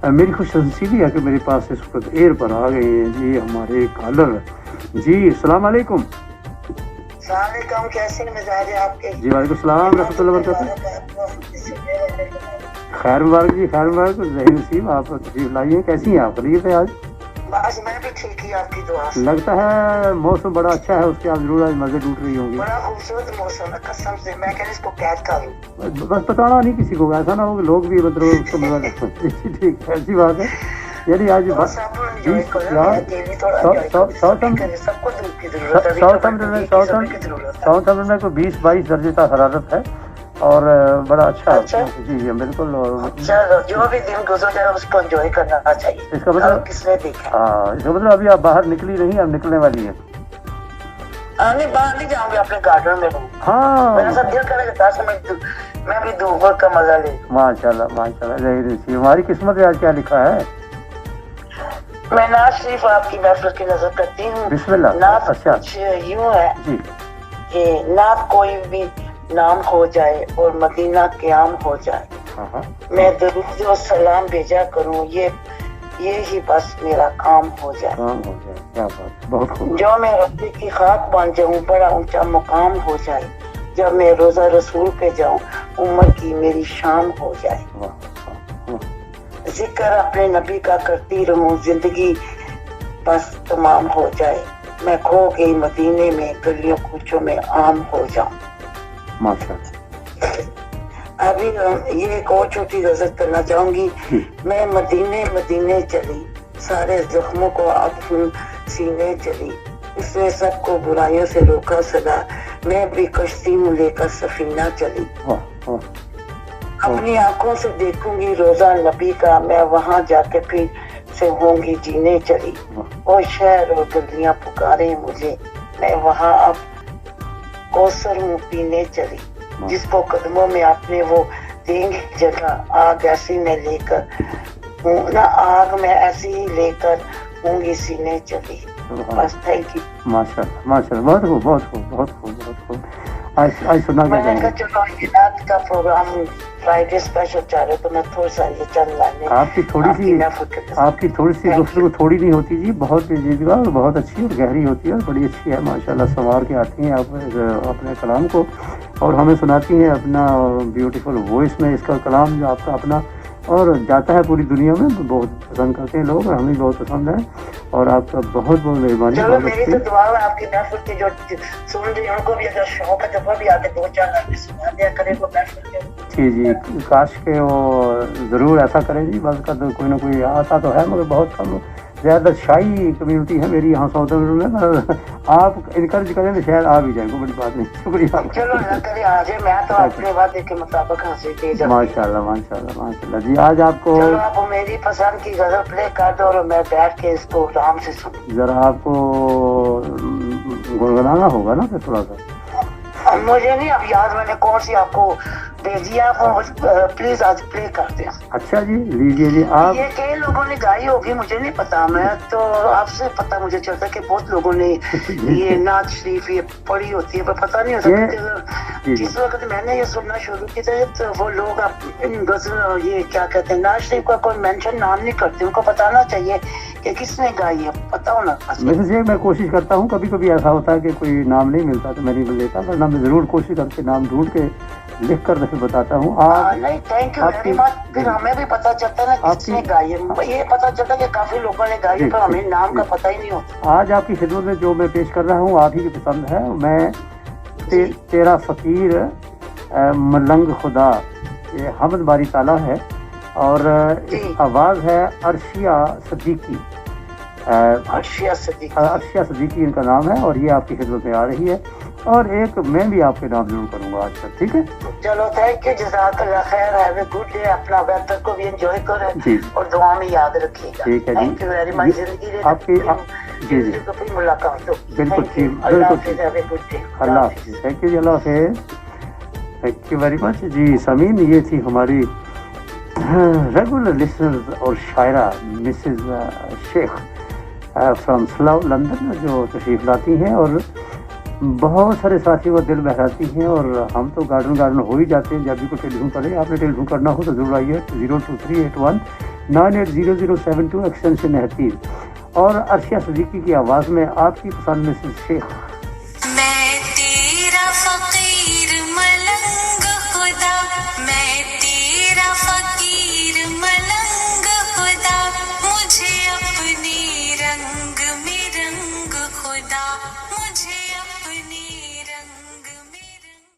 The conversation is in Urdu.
میری خوش نصیبی ہے کہ میرے پاس اس وقت ایئر پر آ گئے ہیں جی ہمارے کالر. جی السلام علیکم. السلام علیکم، کیسے مزاج ہے آپ کے؟ جی وعلیکم السلام ورحمۃ اللہ وبرکاتہ. خیر مبارک جی، خیر مبارک. ظہیر نصیب آپ تشریف لائیے. کیسی ہیں آپ؟ خیریت ہے؟ آج بس میں بھی ٹھیک ہی، آپ کی دعا سے. لگتا ہے موسم بڑا اچھا ہے، اس کے آپ ضرور آج مزے لوٹ رہی ہوں گی. بڑا خوبصورت موسم ہے قسم سے، میں کہ اس کو قید کر لوں. بس بتانا نہیں کسی کو، ایسا نہ ہو کہ لوگ بھی مطلب اس کو مزہ لیتے ہیں. ٹھیک ہے، ایسی بات ہے. یعنی آج ساؤتھ امریکہ میں کوئی 20-22 درجے کا حرارت ہے اور بڑا اچھا ہے. جی جی بالکل. جو بھی دن گزر جائے اس کو انجوائے کرنا چاہیے. اس کا مطلب کس نے دیکھا؟ ہاں، اس کا مطلب ابھی آپ باہر نکلی نہیں، اب نکلنے والی ہے. نہیں، باہر نہیں جاؤں گی، اپنے گارڈن میں ہوں. ہاں میرا سب دل کرے گا 10 منٹ میں بھی دھوپ کا مزہ لے. ماشاء اللہ ماشاء اللہ. ہماری قسمت میں آج کیا لکھا ہے؟ میں نعت شریف آپ کی محفل کی نظر کرتی ہوں. بسم اللہ. نعت اچھا کچھ یوں ہے جی کہ نعت کوئی بھی نام ہو جائے اور مدینہ قیام ہو جائے، میں درود و سلام بھیجا کروں، یہی بس میرا کام ہو جائے. کام ہو جائے. کیا بات، بہت خوب. جو میں ربی کی خاک بن جاؤں، بڑا اونچا مقام ہو جائے. جب میں روزہ رسول پہ جاؤں، عمر کی میری شام ہو جائے. ذکر اپنے نبی کا کرتی رہوں، زندگی بس تمام ہو جائے. میں کھو گئی مدینے میں، گلیوں کوچوں میں عام ہو جاؤں. ابھی یہ ایک اور چھوٹی غزل کرنا چاہوں گی. میں مدینے چلی، سارے زخموں کو اب ہوں سینے چلی. اس نے سب کو برائیوں سے روکا صدا، میں بھی کشتی ہوں لے کر سفینہ چلی. اپنی آنکھوں سے دیکھوں گی روزہ نبی کا، میں وہاں جا کے پھر سے ہوں گی جینے چلی. وہ شہر اور گلیاں پکارے مجھے، میں وہاں اب کوثر ہوں پینے چلی. جس کو قدموں میں اپنے وہ دیں گے جگہ، آگ ایسی میں لے کر ہوں نا، آگ میں ایسی ہی لے کر ہوں گی سینے چلی. بس تھینک یو. ماشاء اللہ ماشاء اللہ. بہت خوب بہت خوب بہت خوب بہت خوب. آج سنا میں نے کہا چلو یہ رات کا پروگرام فرائیڈے اسپیشل چاہ رہے تو میں تھوڑا سا یہ چند لائنیں آپ کی تھوڑی سی گفتگو تھوڑی نہیں ہوتی جی، بہت پیچیدہ اور بہت اچھی اور گہری ہوتی ہے اور بڑی اچھی ہے. ماشاء اللہ سنوار کے آتی ہیں آپ اپنے کلام کو اور ہمیں سناتی ہیں اپنا بیوٹیفل وائس میں. اس کا کلام جو آپ کا اپنا اور جاتا ہے پوری دنیا میں، بہت پسند کرتے ہیں لوگ اور ہمیں بہت پسند ہے. اور آپ کا بہت بہت مہربانی. چلو میری تو دعا ہے آپ کی محفل کی جو سن رہی ہیں ان کو بھی اگر شوق ہے تو وہ بھی آتے 2-4 لائنیں سنا دیا کرے وہ محفل کے. جی کاش کے وہ ضرور ایسا کریں جی. بس کا تو کوئی نہ کوئی آتا تو ہے مگر بہت کم، زیادہ شائی کمیونٹی ہے میری یہاں ساؤتھ میں. آپ انکریج کریں تو شاید آ بھی جائیں، کوئی بڑی بات نہیں. شکریہ. چلو اللہ کرے آ جائے، میں تو اپنے وعدے کے مطابق حاصل کی جاتی. ماشاء اللہ ماشاء اللہ ماشاء اللہ. جی آج آپ کو چلو آپ میری پسند کی غزل پلے کر دو اور میں بیٹھ کے اس کو آرام سے سنوں. ذرا آپ کو گنگنانا ہوگا نا پھر تھوڑا سا. مجھے نہیں اب یاد میں نے کون سی آپ کو بھیجی، آپ پلیز آج پلے کر دیں. اچھا جی لیجیے جی. آپ یہ کئی لوگوں نے گائی ہوگی، مجھے نہیں پتا، میں تو آپ سے پتا مجھے چلتا کہ بہت لوگوں نے یہ نعت شریف یہ پڑھی ہوتی ہے، پر پتا نہیں ہوتا. جس وقت میں نے یہ سننا شروع کی تھی تو وہ لوگ غزل یہ کیا کہتے ہیں نعت شریف کا کوئی مینشن نام نہیں کرتے. ان کو بتانا چاہیے کہ کس نے گائی ہے، پتا ہونا. ویسے میں کوشش کرتا ہوں، کبھی کبھی ایسا ہوتا ہے کہ کوئی نام نہیں ملتا تو میں نہیں لیتا، ورنہ میں ضرور کوشش کر کے نام ڈھونڈ کے لکھ کر پھر بتاتا ہوں. نہیں تھینک یو ویری مچ. پھر ہمیں بھی پتا چلتا ہے نا کس نے گائی ہے. یہ پتا چلتا کہ کافی لوگوں نے گائی ہے پر ہمیں نام کا پتہ ہی نہیں ہوتا. آج آپ کی خدمت میں جو میں پیش کر رہا ہوں آپ ہی کی پسند ہے. میں تیرا فقیر ملنگ خدا، یہ حمد باری تعالیٰ ہے اور آواز ہے عرشیہ صدیقی. عرشیہ صدیقی ان کا نام ہے اور یہ آپ کی خدمت میں آ رہی ہے. اور ایک میں بھی آپ کے نام ضرور کروں گا آج تک. ٹھیک ہے چلو تھینک یو. جزاک اللہ خیر. Have a good day. اپنا ویدر کو بھی انجوائے کریں اور دعا میں یاد رکھیے گا. ٹھیک ہے جی. Thank you very much. زندگی آپ کی جی پھر ملاقات ہو. بالکل ٹھیک. اللہ حافظ. Have a good day. اللہ حافظ. تھینک یو جی. اللہ حافظ. Thank you very much. جی سامعین یہ تھی ہماری ریگولر لسنر اور شاعرہ Mrs Sheikh from Slough London جو تشریف لاتی ہیں اور بہت سارے ساتھیوں کا دل بہلاتی ہیں، اور ہم تو گارڈن ہو ہی جاتے ہیں. جب بھی کوئی ٹیلی فون کرے، آپ نے ٹیلی فون کرنا ہو تو ضرور آئیے. 02381980072 ایکسٹینشن 39. اور عرشیہ صدیقی کی آواز میں آپ کی پسند میں سے شیخ